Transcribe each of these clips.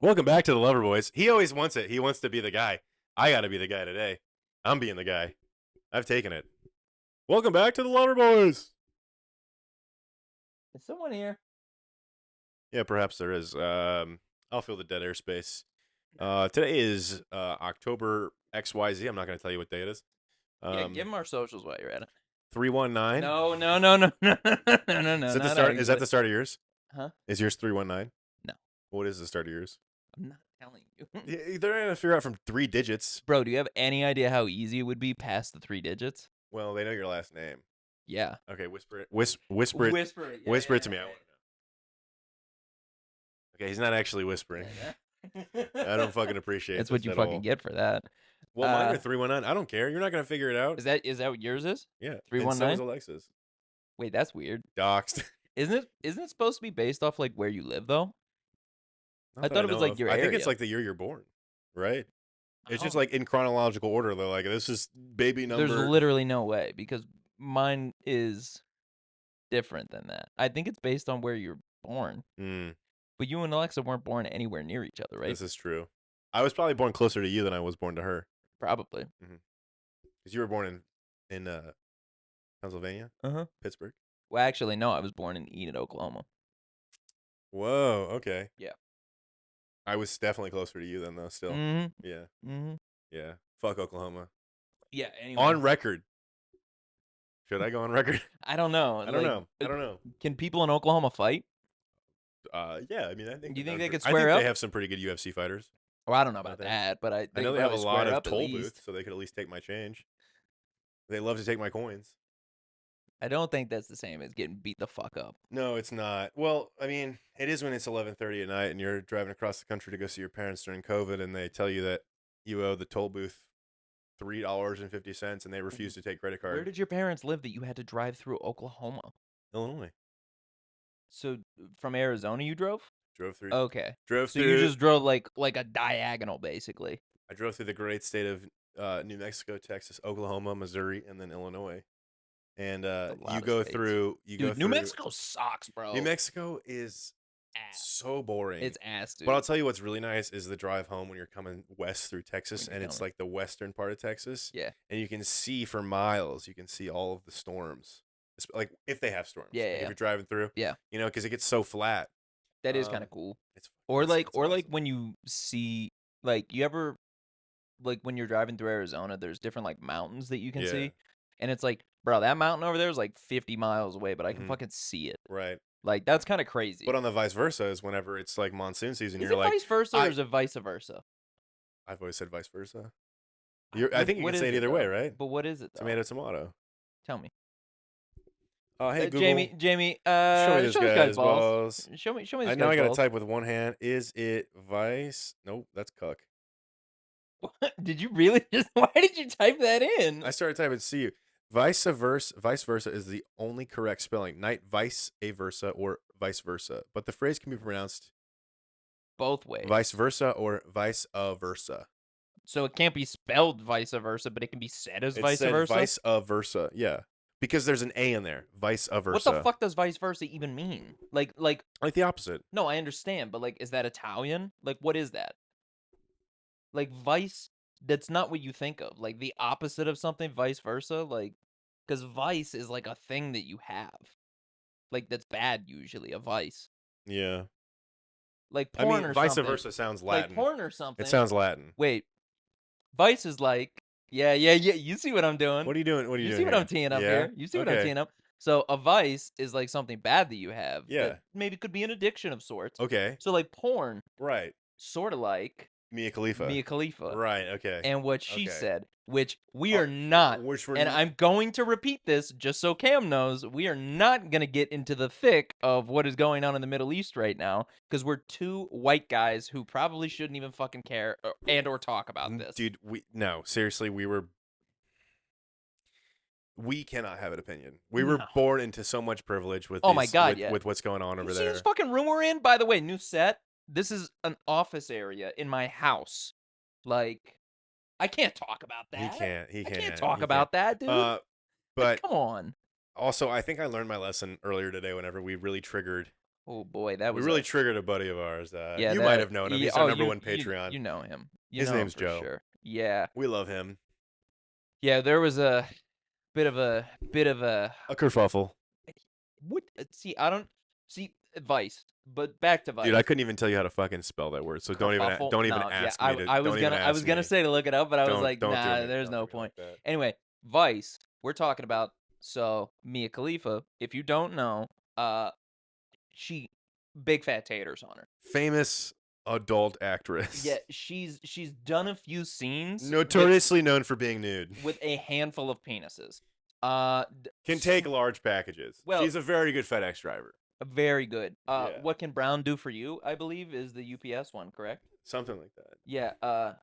Welcome back to the Lover Boys. He always wants it. He wants to be the guy. I got to be the guy today. I'm being the guy. I've taken it. Welcome back to the Lover Boys. Is someone here? Yeah, perhaps there is. I'll fill the dead airspace. Today is October XYZ. I'm not going to tell you what day it is. Yeah, give them our socials while you're at it. 319. No. Is that the start? Is that the start of yours? Huh? Is yours 319? No. What is the start of yours? I'm not telling you. They're going to figure out from 3 digits. Bro, do you have any idea how easy it would be past the 3 digits? Well, they know your last name. Yeah. Okay, whisper it. Whisper it. Whisper it. Yeah, Whisper yeah, it to me. yeah. I want to know. Okay, he's not actually whispering. I don't fucking appreciate That's this what you at fucking all. get for that. Well, mine are 319. I don't care. You're not gonna figure it out. Is that what yours is? Yeah. 319? And so is Alexa's. Wait, that's weird. Doxed. Isn't it supposed to be based off like where you live though? Not I that thought it was know like of. your I think area. it's like the year you're born, right? It's just Oh. like in chronological order. They're like, this is baby number. There's literally no way because mine is different than that. I think it's based on where you're born. But you and Alexa weren't born anywhere near each other, right? This is true. I was probably born closer to you than I was born to her. Probably. Because you were born in Pennsylvania? Pittsburgh? Well, actually, no. I was born in Enid, Oklahoma. Whoa, okay. Yeah. I was definitely closer to you then, though, still. Yeah. Yeah. Fuck Oklahoma. Yeah, anyway. On record. Should I go on record? I don't know. I don't know. Can people in Oklahoma fight? Yeah, I mean, I think. Do you think they could I square think up? they have some pretty good UFC fighters. Well, I don't know about that, but I know they have a lot of toll booths, booths, so they could at least take my change. They love to take my coins. I don't think that's the same as getting beat the fuck up. No, it's not. Well, I mean, it is when it's 11:30 at night and you're driving across the country to go see your parents during COVID, and they tell you that you owe the toll booth $3.50, and they refuse to take credit card. Where did your parents live that you had to drive through Oklahoma? Illinois. So from Arizona you drove? Drove through. Okay. Drove so through. you just drove like a diagonal, basically. I drove through the great state of New Mexico, Texas, Oklahoma, Missouri, and then Illinois. And you go through. New Mexico sucks, bro. New Mexico is ass. So boring. It's ass, dude. But I'll tell you what's really nice is the drive home when you're coming west through Texas, and it's like the western part of Texas. Yeah. And you can see for miles. You can see all of the storms. It's like if they have storms. Yeah. Like if you're driving through. Yeah. You know, because it gets so flat. That is kind of cool. It's like awesome. when you see like you ever like when you're driving through Arizona, there's different like mountains that you can see, and it's like, bro, that mountain over there is like 50 miles away, but I can fucking see it. Right. Like that's kind of crazy. But on the vice versa is whenever it's like monsoon season, is you're it like vice versa or is it vice versa? I've always said vice versa. I think you can say it either way, right? But what is it though? Tomato, tomato. Tell me. Hey Google. Jamie, show me this guy's balls. Show me this I know I balls. gotta type with one hand. Is it vice? Nope, that's cuck. What? Did you really why did you type that in? I started typing see you. Vice versa is the only correct spelling. Night vice versa or vice versa. But the phrase can be pronounced both ways. Vice versa or vice versa. So it can't be spelled vice versa, but it can be said as vice versa? Vice versa, yeah. Because there's an A in there. Vice versa. What the fuck does vice versa even mean? Like the opposite. No, I understand, but like, is that Italian? Like, what is that? Like, vice, that's not what you think of. Like, the opposite of something, vice versa. Like, because vice is like a thing that you have. Like, that's bad usually, a vice. Yeah. Like porn or vice something. Vice versa sounds Latin. Like porn or something. It sounds Latin. Wait. Vice is like, yeah. You see what I'm doing. What are you doing? What are you doing? You see what I'm teeing up here? You see what I'm teeing up? So a vice is like something bad that you have. Yeah. That maybe could be an addiction of sorts. Okay. So like porn. Right. Sort of like Mia Khalifa. Right, okay. And what she said, which we are not. I'm going to repeat this just so Cam knows, we are not going to get into the thick of what is going on in the Middle East right now, because we're two white guys who probably shouldn't even fucking care or talk about this. Dude, seriously, we cannot have an opinion. We were born into so much privilege with with what's going on over there. See this fucking room we're in? By the way, new set. This is an office area in my house. Like, I can't talk about that. He can't. I can't talk about that, dude. But come on. Also, I think I learned my lesson earlier today whenever we really triggered Oh boy, that We was really triggered a buddy of ours. yeah. You might have known him. He's our number one You Patreon. you know him. You His know him name's for Joe. sure. Yeah. We love him. Yeah, there was a bit of a kerfuffle. What? See, I don't see Vice, but back to Vice. Dude, I couldn't even tell you how to fucking spell that word. So don't even ask me to. I was gonna say to look it up, but I was like, nah, there's no point. Like anyway, Vice. We're talking about Mia Khalifa. If you don't know, she big fat taters on her. Famous adult actress. Yeah, she's done a few scenes. Notoriously known for being nude. With a handful of penises. Can take large packages. Well, she's a very good FedEx driver. Very good. What can Brown do for you? I believe is the UPS one, correct? Something like that. Yeah.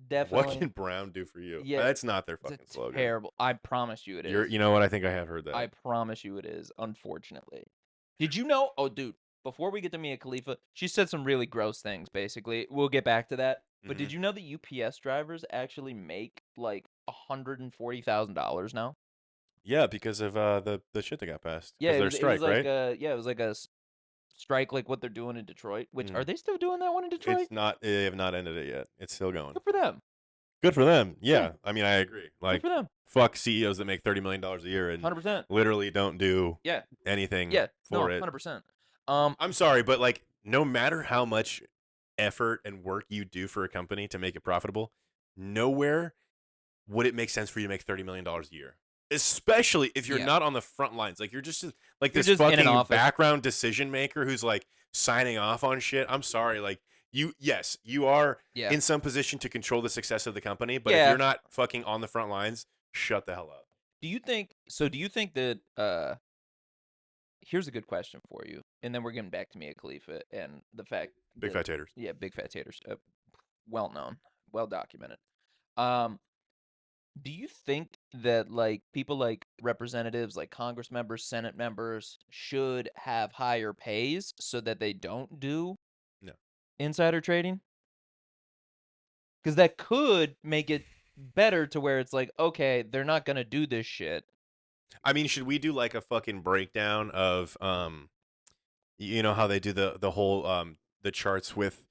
Definitely. What can Brown do for you? Yeah, that's not their fucking slogan. Terrible. I promise you it is. You know what? I think I have heard that. I promise you it is. Unfortunately, did you know? Oh, dude. Before we get to Mia Khalifa, she said some really gross things. Basically, we'll get back to that. But did you know that UPS drivers actually make like $140,000 now? Yeah, because of the shit that got passed. Yeah, their strike, right? It was like a strike, like what they're doing in Detroit. Which are they still doing that one in Detroit? It's not. They have not ended it yet. It's still going. Good for them. Good for them. Yeah, I mean, I agree. Like, good for them. Fuck CEOs that make $30 million a year and 100% literally don't do anything for it. 100%. I'm sorry, but like, no matter how much effort and work you do for a company to make it profitable, nowhere would it make sense for you to make $30 million a year. Especially if you're not on the front lines. Like, you're just like this fucking background decision maker who's like signing off on shit. I'm sorry. Like, you are in some position to control the success of the company, but if you're not fucking on the front lines, shut the hell up. Do you think that here's a good question for you, and then we're getting back to Mia Khalifa and the fact big fat taters. Yeah, big fat taters. Well known, well documented. Do you think that like people like representatives, like Congress members, Senate members should have higher pays so that they don't do insider trading? Because that could make it better to where it's like, okay, they're not gonna do this shit. I mean, should we do like a fucking breakdown of you know how they do the whole the charts with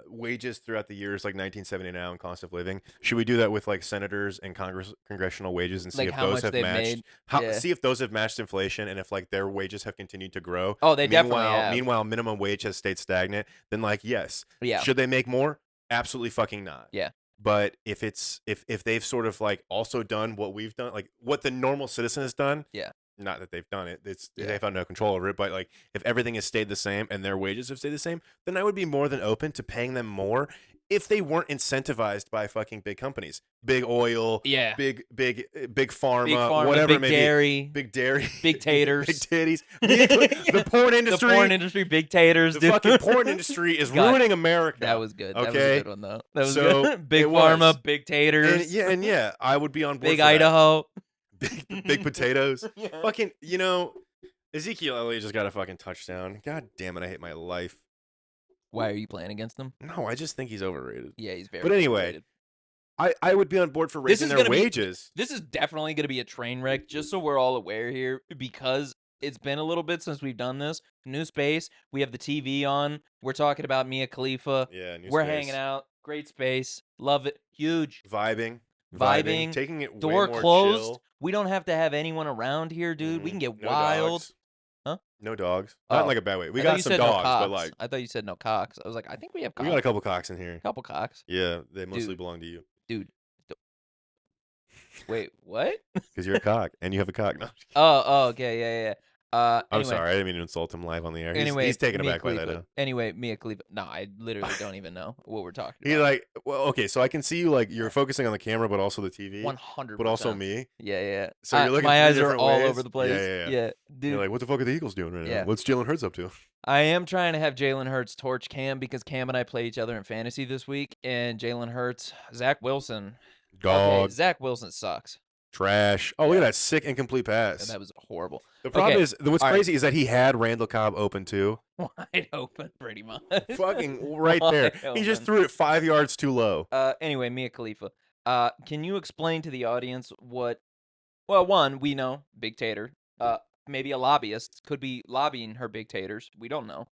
wages throughout the years, like 1970 now and cost of living? Should we do that with like senators and congressional wages and see like if those have matched? Made? See if those have matched inflation and if like their wages have continued to grow. Oh, they definitely have. Meanwhile, minimum wage has stayed stagnant. Then like yes, should they make more? Absolutely fucking not. Yeah. But if they've sort of like also done what we've done, like what the normal citizen has done, not that they've done it, they've had no control over it, but like if everything has stayed the same and their wages have stayed the same, then I would be more than open to paying them more if they weren't incentivized by fucking big companies, big oil, big pharma, whatever it may be, big dairy, big taters, big titties, the porn industry, big taters. The fucking porn industry is ruining America. That was good. Okay, that was a good one though. That was good. Big pharma, big taters. And I would be on board. Big Idaho, big potatoes. Fucking, Ezekiel Elliott just got a fucking touchdown. God damn it, I hate my life. Why are you playing against him? No, I just think he's overrated. Yeah, he's very. But anyway, overrated. I would be on board for raising their wages. This is definitely going to be a train wreck, just so we're all aware here, because it's been a little bit since we've done this. New space. We have the TV on. We're talking about Mia Khalifa. Yeah, we're hanging out. Great space. Love it. Huge. Vibing. Taking it door way more closed. Chill. We don't have to have anyone around here, dude. We can get wild. Dogs. Huh? No dogs. Not in like a bad way. We got some dogs, but like I thought you said no cocks. I was like, I think we have cocks. We got a couple cocks in here. A couple cocks. Yeah, they mostly belong to you. Dude. Wait, what? Because you're a cock and you have a cock. No, oh, okay, yeah. I'm sorry, I didn't mean to insult him live on the air. He's taken aback by that. Anyway, Mia Khalifa. No, I literally don't even know what we're talking about. He's like, well, okay, so I can see you like you're focusing on the camera, but also the TV. 100%. But also me. Yeah. So you're looking. My eyes are all ways. over the place. Yeah, dude. You're like, what the fuck are the Eagles doing right now? What's Jalen Hurts up to? I am trying to have Jalen Hurts torch Cam because Cam and I play each other in fantasy this week, and Jalen Hurts, Zach Wilson. Dog. Okay, Zach Wilson sucks. Trash. Oh, look at that sick incomplete pass. That was horrible. The problem is, what's crazy is that he had Randall Cobb open too. Wide open, pretty much. Fucking right there. He just threw it 5 yards too low. Anyway, Mia Khalifa. Can you explain to the audience what? Well, one, we know Big Tater. maybe a lobbyist could be lobbying her big taters. We don't know.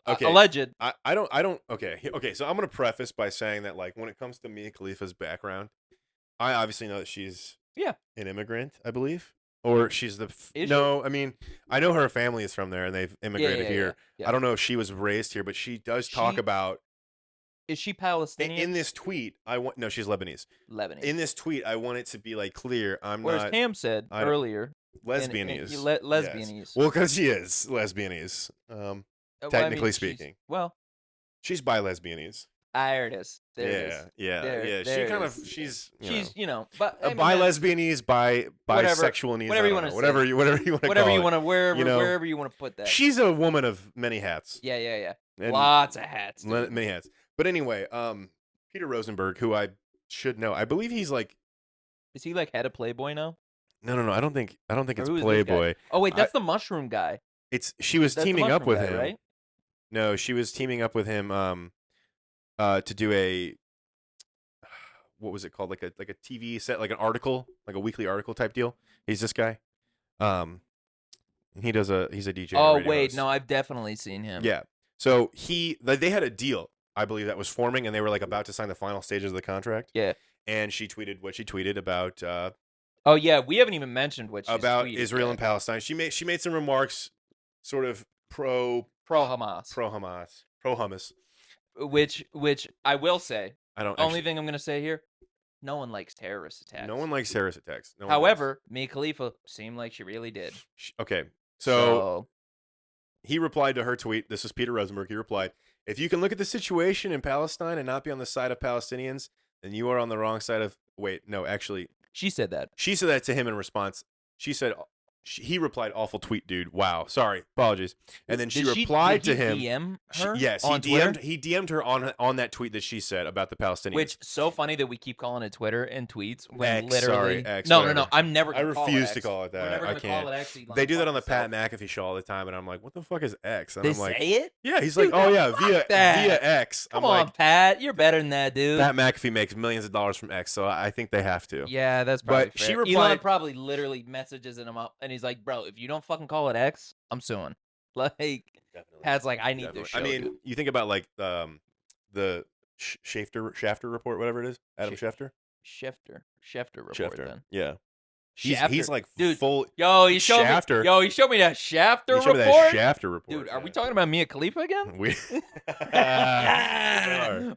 Okay. Alleged. I don't. Okay. So I'm gonna preface by saying that like when it comes to Mia Khalifa's background, I obviously know that she's an immigrant, I believe, or she's the no. I mean, I know her family is from there and they've immigrated here. Yeah. I don't know if she was raised here, but she does talk about. Is she Palestinian? In this tweet, no, she's Lebanese. Lebanese. In this tweet, I want it to be like clear. Whereas Cam said earlier, lesbianese. Lesbianese. Yes. Well, because she is lesbianese. Technically speaking. Well, she's bi lesbianese. There it is. Yeah. She's but bi lesbianese, bisexual, whatever you want to say. Whatever you want to call it. Whatever you want to wherever you want to put that. She's a woman of many hats. Yeah. Lots of hats. Dude. Many hats. But anyway, Peter Rosenberg, who I should know, I believe he's like. Is he like head of Playboy now? No. I don't think it's Playboy. Oh wait, that's the mushroom guy. She was teaming up with him. Right? No, she was teaming up with him to do a what was it called? Like a TV set, like an article, like a weekly article type deal. He's this guy. He's a DJ. Oh wait, no, I've definitely seen him. Yeah. So they had a deal, I believe, that was forming, and they were like about to sign the final stages of the contract. Yeah. And she tweeted what she tweeted about. Oh yeah, we haven't even mentioned what she about tweeted Israel and Palestine. She made some remarks, sort of pro Hamas. Which I will say. Only thing I'm gonna say here. No one likes terrorist attacks. No one likes terrorist attacks. However, Mia Khalifa seemed like she really did. Okay. So he replied to her tweet. This is Peter Rosenberg. He replied, "If you can look at the situation in Palestine and not be on the side of Palestinians, then you are on the wrong side of." Wait, no, actually. She said that. She said that to him in response. She said, he replied, "Awful tweet, dude. Wow. Sorry. Apologies." And then she replied to him. DM her yes, he DM'd her on that tweet that she said about the Palestinians. Which so funny that we keep calling it Twitter and tweets when X, literally X, no. I'm never. I refuse to call it that. We're never I can't. Call it X, they do that on the Pat McAfee show all the time, and I'm like, "What the fuck is X?" And they I'm like, say it. Yeah, he's like, "Oh yeah, via X." Come on, Pat, you're better than that, dude. Pat McAfee makes millions of dollars from X, so I think they have to. Yeah, that's probably fair. She replied. Elon probably literally messages him up, and he's like, "Bro, if you don't fucking call it X, I'm suing." Like, definitely. Pat's like, "I need this show." I mean, dude. You think about like the Schafter report, whatever it is, Adam Schefter. Schefter report. Then yeah. He's like dude, full. He showed me that Schafter report. That Schafter report. Dude, are we talking about Mia Khalifa again?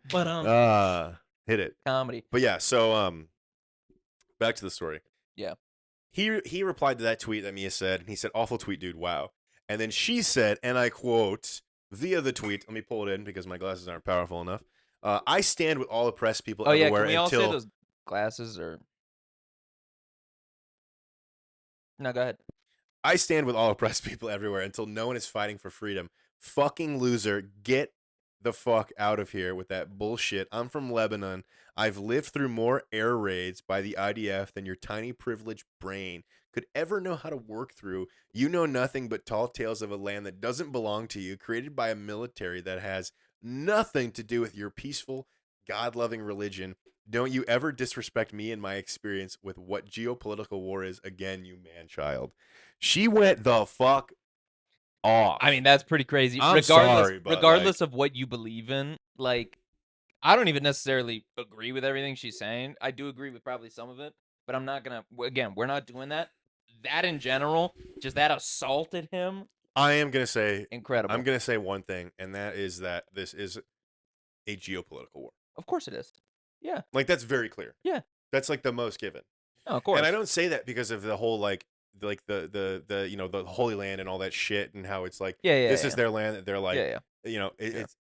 But hit it. Comedy. But yeah, so back to the story. Yeah. He replied to that tweet that Mia said, and he said, "Awful tweet, dude. Wow." And then she said, and I quote via the tweet. Let me pull it in because my glasses aren't powerful enough. "I stand with all oppressed people everywhere." Can we all say those glasses or? No, go ahead. "I stand with all oppressed people everywhere until no one is fighting for freedom. Fucking loser, get the fuck out of here with that bullshit. I'm from Lebanon. I've lived through more air raids by the IDF than your tiny privileged brain could ever know how to work through. You know nothing but tall tales of a land that doesn't belong to you, created by a military that has nothing to do with your peaceful, God-loving religion. Don't you ever disrespect me and my experience with what geopolitical war is again, you man-child." She went the fuck off. I mean, that's pretty crazy. Regardless of what you believe in, like, I don't even necessarily agree with everything she's saying. I do agree with probably some of it, but I'm not gonna. Again, we're not doing that. That in general, just that assaulted him. I am gonna say incredible. I'm gonna say one thing, and that is that this is a geopolitical war. Of course it is. Yeah. Like, that's very clear. Yeah. That's like the most given. Oh, of course. And I don't say that because of the whole the Holy Land and all that shit, and how it's like this is their land. They're like it's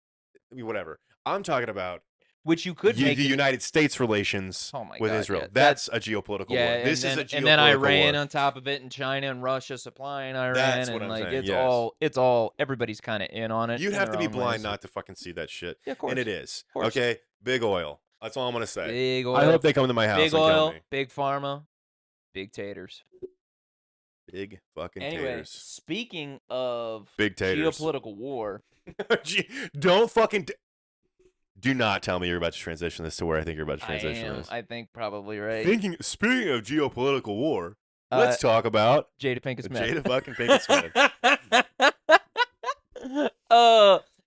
whatever. I'm talking about which you could make the United States relations with Israel. Yeah. That's a geopolitical war. This is a geopolitical war. And then Iran on top of it, and China and Russia supplying Iran. That's what and I'm like saying. it's all everybody's kind of in on it. You'd have to be blind not to fucking see that shit. Yeah, of course. And it is. Okay, big oil. That's all I'm gonna say. Big oil. I hope they come to my house. Big and oil, kill me. big pharma, big taters. Big fucking anyway, taters. Speaking of big taters. Geopolitical war. Don't fucking. Do not tell me you're about to transition this to where I think you're about to transition this. I think probably right. Speaking of geopolitical war, Let's talk about Jada Pinkett Smith. Jada fucking Pinkett Smith.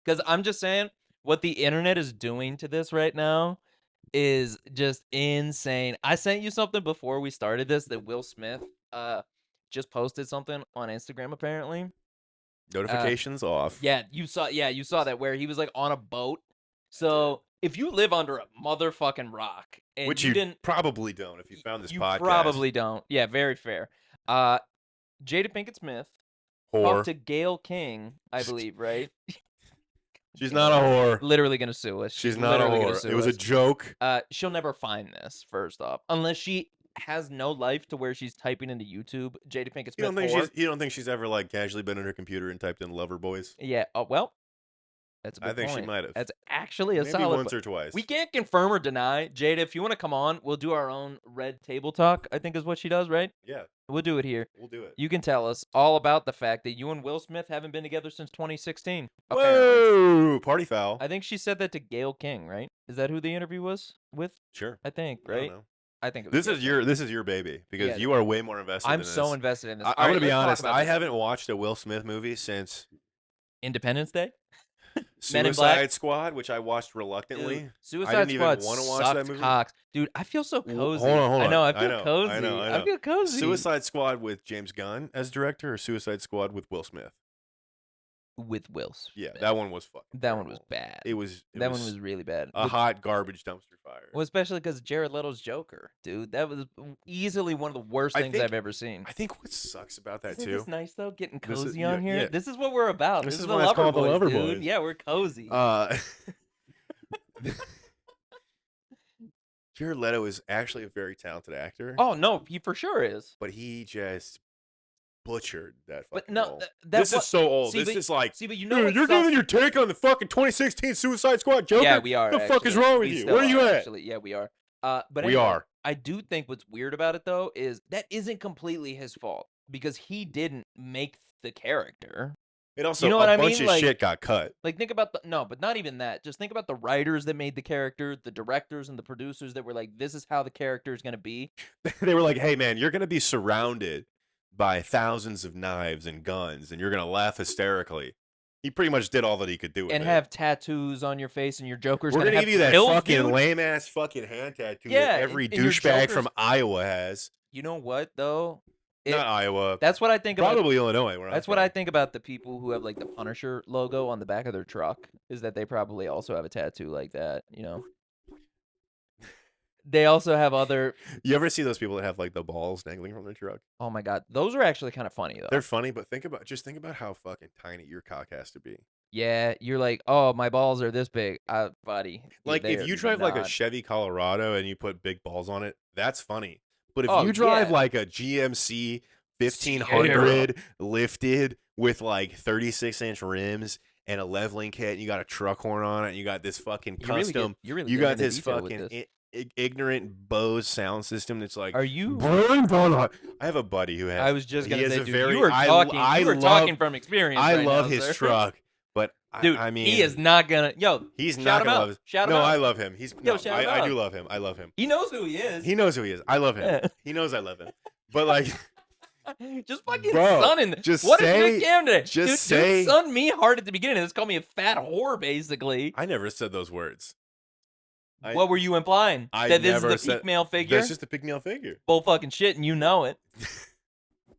Because I'm just saying, what the internet is doing to this right now is just insane. I sent you something before we started this that Will Smith just posted something on Instagram apparently. Notifications off. Yeah, you saw that where he was like on a boat. So if you live under a motherfucking rock, and which you didn't probably don't if you found this podcast. Probably don't. Yeah, very fair. Jada Pinkett Smith talked to Gayle King, I believe, right? She's not a whore. Literally gonna sue us. She's not a whore. It was a joke. She'll never find this, first off, unless she has no life to where she's typing into YouTube. Jada Pinkett Smith. You don't think she's ever like casually been on her computer and typed in "lover boys"? Yeah. Well, that's a good point. She might have. That's actually a Maybe solid once or twice. We can't confirm or deny. Jada, if you want to come on, we'll do our own red table talk, I think is what she does, right? Yeah. We'll do it here. We'll do it. You can tell us all about the fact that you and Will Smith haven't been together since 2016. Whoa! Apparently. Party foul. I think she said that to Gayle King, right? Is that who the interview was with? Sure. I think, right? I don't know. I think it was this is your baby because you are way more invested in this. I'm so invested in this. I'm going to be honest. I haven't watched a Will Smith movie since Independence Day. Suicide Squad, which I watched reluctantly. Dude, Suicide I didn't Squad even want to watch that movie. Cocks. Dude, I feel so cozy. Hold on. I know. I feel cozy. I know. I feel cozy. Suicide Squad with James Gunn as director, or Suicide Squad with Will Smith? With Will Smith. Yeah, that one was fucking. That one was bad. It was. That one was really bad. Hot garbage dumpster fire. Well, especially because Jared Leto's Joker, dude. That was easily one of the worst things I've ever seen. I think what sucks about that Isn't too. this nice though, getting cozy on here. Yeah. This is what we're about. This is is the why it's called the Lover dude. Boys. Yeah, we're cozy. Jared Leto is actually a very talented actor. Oh no, he for sure is. But he just butchered that fucking But no, role. This is so old. This is like, but you know, you're giving your take on the fucking 2016 Suicide Squad Joker? Yeah, we are. What the fuck is wrong with you? Where are you at? Actually, yeah, we are. But we anyway, are. I do think what's weird about it though is that isn't completely his fault because he didn't make the character. It also, you know what a I bunch mean? of shit got cut. Like, think about but not even that. Just think about the writers that made the character, the directors and the producers that were like, this is how the character is going to be. They were like, hey, man, you're going to be surrounded by thousands of knives and guns, and you're going to laugh hysterically. He pretty much did all that he could do with and it. Have tattoos on your face, and your Joker's We're going to give you that pills, fucking dude. lame-ass fucking hand tattoo that every douchebag from Iowa has. You know what, though? Not Iowa. That's what I think about. Probably Illinois. That's what I think about the people who have like the Punisher logo on the back of their truck is that they probably also have a tattoo like that, you know? They also have other... You ever see those people that have like the balls dangling from their truck? Oh my God. Those are actually kind of funny though. They're funny, but think about how fucking tiny your cock has to be. Yeah, you're like, oh, my balls are this big, buddy. Like if you drive like a Chevy Colorado and you put big balls on it, that's funny. But if you drive like a GMC 1500 lifted with like 36-inch rims and a leveling kit, and you got a truck horn on it, and you got this fucking custom, you got this fucking ignorant Bose sound system that's like, are you? I have a buddy who has. I was just gonna say, dude, very, you were talking from experience. I right love now, his sir. truck. But dude, I mean, he is not gonna. Yo, he's not gonna love his. Shout him no, out. I love him. He's yo, no, I do love him. I love him. He knows who he is. He knows who he is. I love him. Yeah. He knows I love him. But like, just fucking sunning. Just what say, is your cam today? Just dude, say, dude, sun me hard at the beginning. Just call me a fat whore, basically. I never said those words. What were you implying? That this is the peak male figure? That's just a peak male figure. Bull fucking shit, and you know it.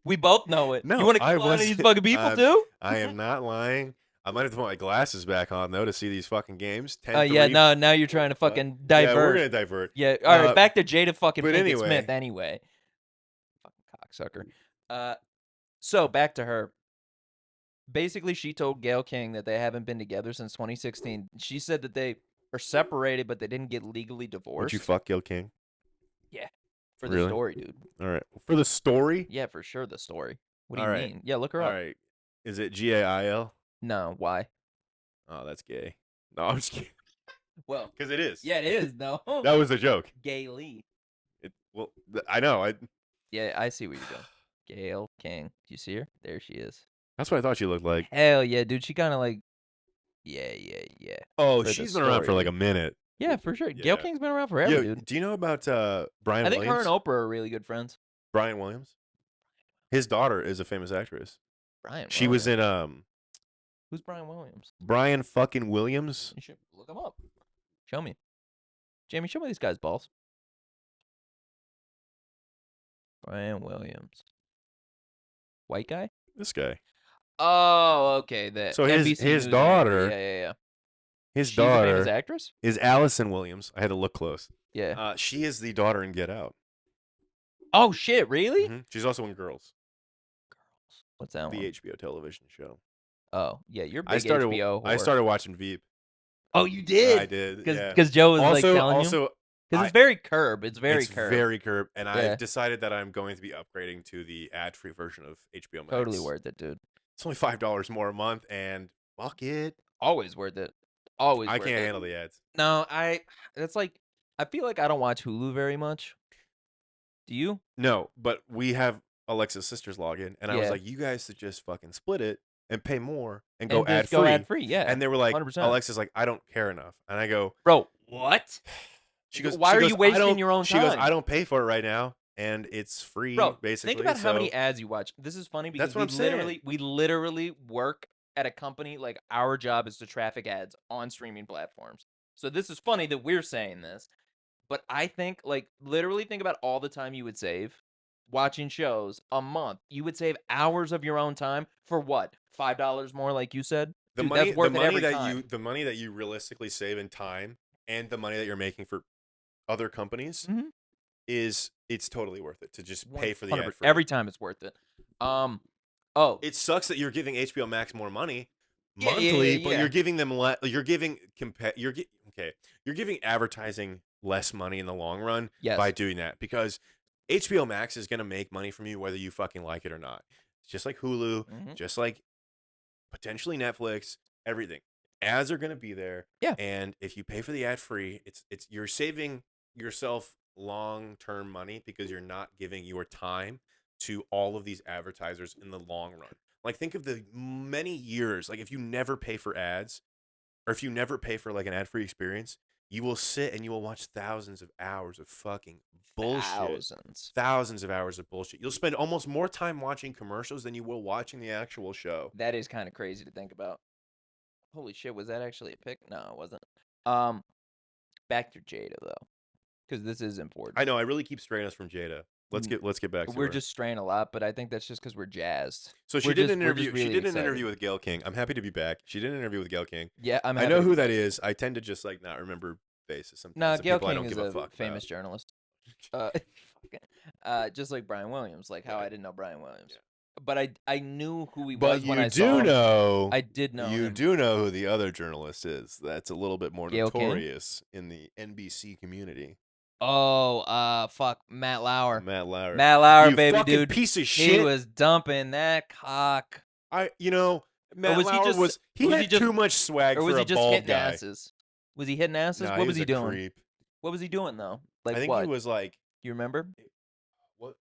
We both know it. No, you want to keep lying to these fucking people too? I am not lying. I might have to put my glasses back on though to see these fucking games. Yeah, no, now you're trying to fucking divert. Yeah, we're gonna divert. Yeah, all right, back to Jada fucking Pinkett Smith. Anyway, fucking cocksucker. So back to her. Basically, she told Gayle King that they haven't been together since 2016. She said that they are separated, but they didn't get legally divorced. Would you fuck Gayle King? Yeah, for the story, dude. All right, for the story. Yeah, for sure, the story. What do you mean? Yeah, look her up. All right, is it Gail? No, why? Oh, that's gay. No, I'm just kidding. Well, because it is. Yeah, it is. No, that was a joke. Gayle. Well, I know. Yeah, I see where you're going. Gayle King. Do you see her? There she is. That's what I thought she looked like. Hell yeah, dude. She kind of like. Yeah. Oh, she's been around for like a minute. Yeah, for sure. Yeah. Gayle King's been around forever, dude. Do you know about Brian Williams? I think her and Oprah are really good friends. Brian Williams? His daughter is a famous actress. Brian She was Williams. in Who's Brian Williams? Brian fucking Williams. You should look him up. Show me. Jamie, show me these guys' balls. Brian Williams. White guy? This guy. Oh, okay. The So NBC his News daughter. anchor. Yeah. His She's a famous daughter actress? is Allison Williams. I had to look close. Yeah. She is the daughter in Get Out. Oh shit! Really? Mm-hmm. She's also in Girls. What's that one? The HBO television show. Oh yeah, you're big HBO. I started watching Veep. Oh, you did? I did. Because Joe was like telling you. Because it's very curb. It's very curb. And I've decided that I'm going to be upgrading to the ad-free version of HBO Max. Totally worth it, dude. It's only $5 more a month, and fuck it. Always worth it. Always. I can't handle the ads. No, It's like I feel like I don't watch Hulu very much. Do you? No, but we have Alexa's sister's login, and I was like, you guys should just fucking split it and pay more and go ad-free. Go ad-free, yeah. And they were like, 100%. Alexa's like, I don't care enough. And I go, bro, what? She goes, why are you wasting your own time? She goes, I don't pay for it right now, and it's free, bro, basically. Think about how many ads you watch. This is funny because we literally work at a company, like our job is to traffic ads on streaming platforms. So this is funny that we're saying this. But I think, like, literally think about all the time you would save watching shows a month. You would save hours of your own time for what? $5 more, like you said? The Dude, money, that's worth the it money every that time. the money that you realistically save in time and the money that you're making for other companies it's totally worth it to just pay for the ad free. Every time it's worth it. It sucks that you're giving HBO Max more money monthly, but you're giving them you're giving advertising less money in the long run by doing that, because HBO Max is going to make money from you whether you fucking like it or not. It's just like Hulu, just like potentially Netflix, everything. Ads are going to be there. Yeah. And if you pay for the ad free, it's you're saving yourself long-term money because you're not giving your time to all of these advertisers in the long run. Like, think of the many years, like if you never pay for ads or if you never pay for like an ad-free experience, you will sit and you will watch thousands of hours of fucking bullshit. Thousands of hours of bullshit. You'll spend almost more time watching commercials than you will watching the actual show. That is kind of crazy to think about. Holy shit, was that actually a pick? No, it wasn't. Back to Jada though, because this is important. I know. I really keep straying us from Jada. Let's get back to We're her. just straying a lot, but I think that's just because we're jazzed. So she did an interview. She did an interview with Gayle King. I'm happy to be back. She did an interview with Gayle King. Yeah, I know who that is. I tend to just like not remember faces sometimes. No, Gayle King is a famous journalist. Just like Brian Williams. Like how I didn't know Brian Williams. Yeah. But I knew who he was when I saw him. I did know him. You do know who the other journalist is. That's a little bit more notorious in the NBC community. Oh, fuck, Matt Lauer. Matt Lauer, baby, dude. Piece of shit. He was dumping that cock. Matt Lauer was had too much swag for a bald guy. Or was he just hitting asses? Was he hitting asses? Nah, what was he doing? Creep. What was he doing though? Like I think he was like. You remember? What?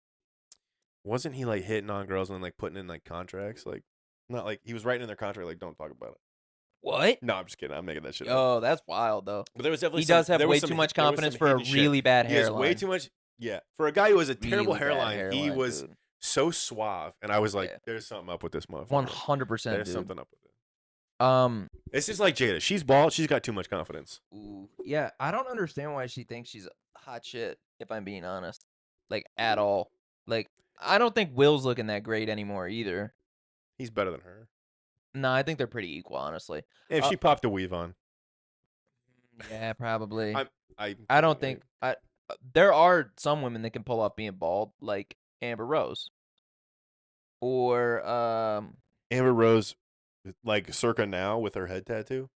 Wasn't he like hitting on girls and like putting in like contracts? Like, not like he was writing in their contract like, don't talk about it. What? No, I'm just kidding. I'm making that shit up. Oh, that's wild though. But there was definitely he does have way too much confidence for a really bad hairline. He has way too much. Yeah, for a guy who has a terrible hairline, he was so suave, and I was like, "There's something up with this motherfucker." 100%. There's something up with it. It's just like Jada. She's bald. She's got too much confidence. Ooh, yeah, I don't understand why she thinks she's hot shit. If I'm being honest, like at all. Like I don't think Will's looking that great anymore either. He's better than her. No, I think they're pretty equal, honestly. If she popped a weave on. Yeah, probably. I don't think there are some women that can pull off being bald, like Amber Rose. Or Amber Rose, like circa now with her head tattoo.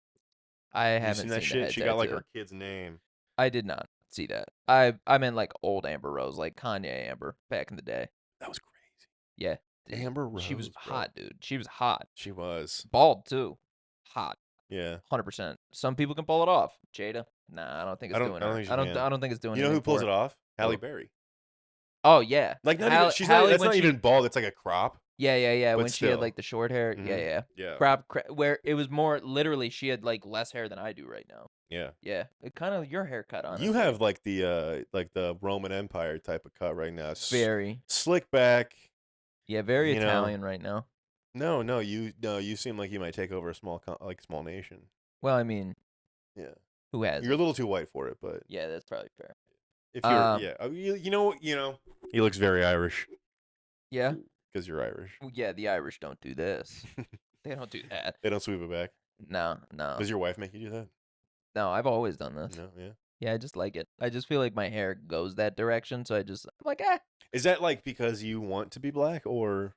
I haven't seen that shit. She got like her kid's name. I did not see that. I meant like old Amber Rose, like Kanye Amber back in the day. That was crazy. Yeah. Amber Rose. She was hot, dude. She was hot. She was. Bald too. Hot. Yeah. 100%. Some people can pull it off. Jada? Nah, I don't think it's doing it. I don't think it's doing it. You know who pulls it off? Halle Berry. Oh yeah. Like she's not even bald, it's like a crop. Yeah. When she had like the short hair. Yeah. Crop where it was more literally she had like less hair than I do right now. Yeah. Yeah. It kind of your haircut on. You have like the Roman Empire type of cut right now. Very slick back. Yeah, very Italian right now. No, you seem like you might take over a small nation. Well, I mean, yeah, who has you're it? a little too white for it, but yeah, that's probably fair. if you're he looks very Irish. Yeah, because you're Irish. well, yeah, the Irish don't do this. They don't do that. They don't sweep it back. No. Does your wife make you do that? No, I've always done this. No, yeah. Yeah, I just like it. I just feel like my hair goes that direction, so I'm like, eh. Is that like because you want to be black, or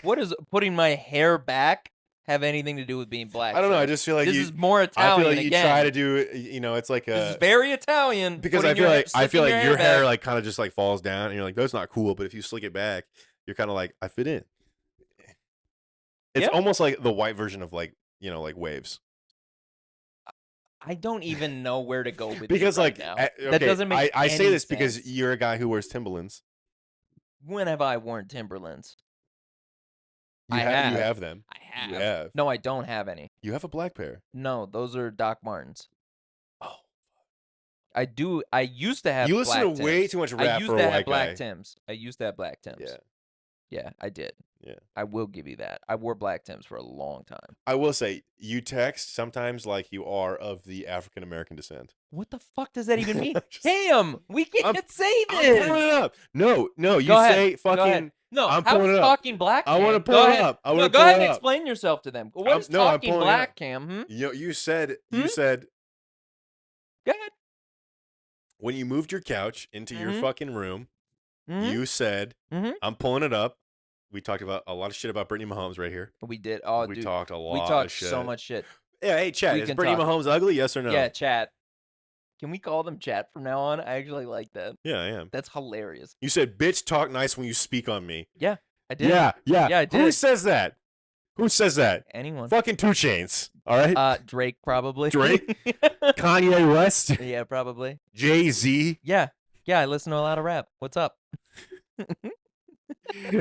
What does putting my hair back have anything to do with being black? I don't know. sir? I just feel like this is more Italian. I feel like you again. try to do. It's like this is very Italian. because I feel like your hair like kind of just like falls down, and you're like, that's not cool. But if you slick it back, you're kind of like, I fit in. It's almost like the white version of like waves. I don't even know where to go with because this like now. Okay, that doesn't make I say this sense. because you're a guy who wears Timberlands. When have I worn Timberlands? You have them. I have. You have. No, I don't have any. You have a black pair. No, those are Doc Martens. Oh. I do. I used to have. You listen to way too much rap for a white guy. I used to have black Tims. I used to have black Tims. Yeah. Yeah, I did. Yeah. I will give you that. I wore black Tims for a long time. I will say, you text sometimes like you are of the African American descent. What the fuck does that even mean? Damn, we can't say this. I'm pulling it up. No, you say fucking. No, I'm how pulling is it up. talking black? I want to pull it up. I want to go ahead and explain yourself to them. What is talking black, Cam? You said. Go ahead. When you moved your couch into your fucking room, you said, I'm pulling it up. We talked about a lot of shit about Brittany Mahomes right here. We did. Oh, we dude. talked a lot. We talked of shit. so much shit. Yeah, hey, chat. Is Brittany Mahomes ugly? Yes or no? Yeah, chat. Can we call them chat from now on? I actually like that. Yeah, I am. That's hilarious. You said, "Bitch, talk nice when you speak on me." Yeah, I did. Yeah, I did. Who says that? Who says that? Anyone. Fucking 2 Chainz. All right. Drake probably. Drake. Kanye West. Yeah, probably. Jay-Z. Yeah, I listen to a lot of rap. What's up?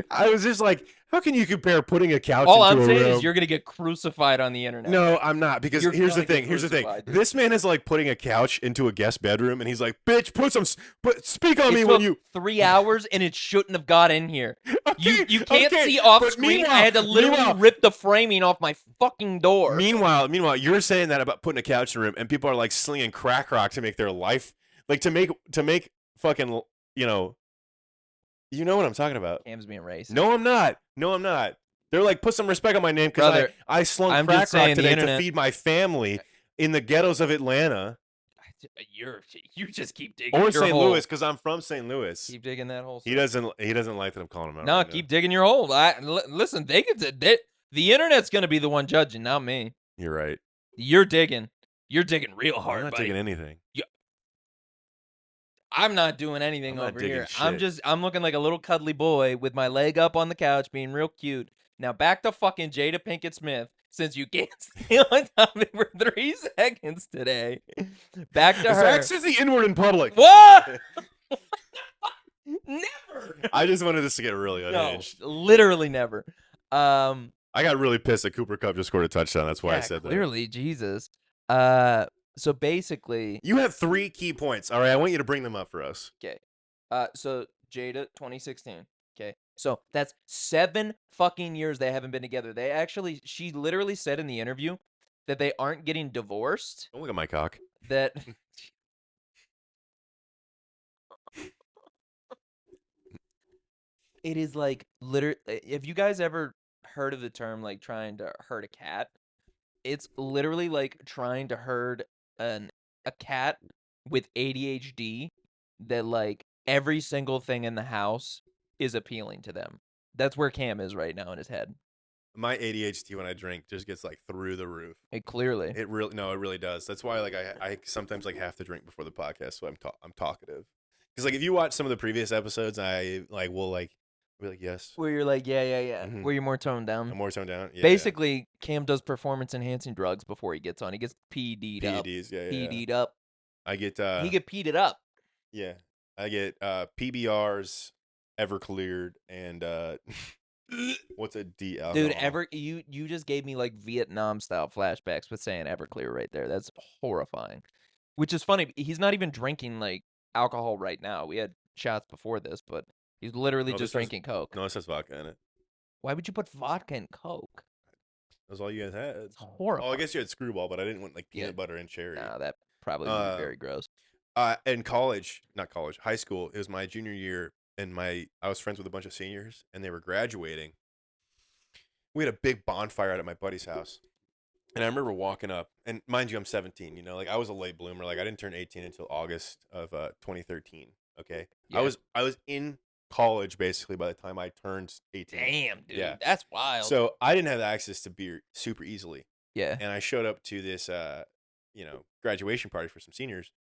I was just like, how can you compare putting a couch All into I'm a saying room? is you're going to get crucified on the internet. No, I'm not. Because here's the thing. This man is like putting a couch into a guest bedroom, and he's like, bitch, speak on me when you... 3 hours, and it shouldn't have got in here. Okay, you can't see off screen. I had to literally rip the framing off my fucking door. Meanwhile, you're saying that about putting a couch in a room, and people are like slinging crack rock to make their life... Like, to make fucking, You know what I'm talking about. Cam's being racist. No, I'm not. They're like, put some respect on my name because I slung crack rock today to feed my family in the ghettos of Atlanta. You just keep digging. Or St. Louis, because I'm from St. Louis. Keep digging that hole. He doesn't like that I'm calling him out. No, keep digging your hole. Listen, the internet's gonna be the one judging, not me. You're right. You're digging real hard. I'm not digging anything. I'm not doing anything over here. I'm looking like a little cuddly boy with my leg up on the couch being real cute. Now back to fucking Jada Pinkett Smith, since you can't stay on topic for 3 seconds today. Back to her. Sex is the N-word in public. What? Never. I just wanted this to get really unhinged. No, literally never. I got really pissed that Cooper Kupp just scored a touchdown. That's why I said that. Clearly, Jesus. So basically, you have 3 key points. All right, I want you to bring them up for us. Okay. So Jada, 2016. Okay. So that's 7 fucking years they haven't been together. She literally said in the interview that they aren't getting divorced. Don't look at my cock. That. It is like literally. Have you guys ever heard of the term like trying to herd a cat? It's literally like trying to herd a cat with ADHD that like every single thing in the house is appealing to them. That's where Cam is right now in his head. My ADHD when I drink just gets like through the roof. It clearly. It really does. That's why like I sometimes like have to drink before the podcast, so I'm talkative. Because like if you watch some of the previous episodes, I like will like be like yes. Where you're like yeah. Mm-hmm. Where you're more toned down. I'm more toned down. Yeah, basically, Cam does performance enhancing drugs before he gets on. He gets PED'd up. PED'd up. I get he get PED'd up. Yeah, I get PBRs, Evercleared, and what's a D alcohol? Dude, you just gave me like Vietnam style flashbacks with saying Everclear right there. That's horrifying. Which is funny. He's not even drinking like alcohol right now. We had shots before this, but He's literally just drinking Coke. No, it says vodka in it. Why would you put vodka in Coke? That's all you guys had. It's horrible. Oh, I guess you had Screwball, but I didn't want like peanut butter and cherry. Nah, that probably would be very gross. In college, not college, high school, it was my junior year, and I was friends with a bunch of seniors, and they were graduating. We had a big bonfire out at my buddy's house. And I remember walking up, and mind you, I'm 17, you know, like I was a late bloomer. Like I didn't turn 18 until August of 2013. Okay. Yeah. I was in college basically by the time I turned 18. Damn, dude. Yeah. That's wild. So I didn't have access to beer super easily. Yeah. And I showed up to this, graduation party for some seniors.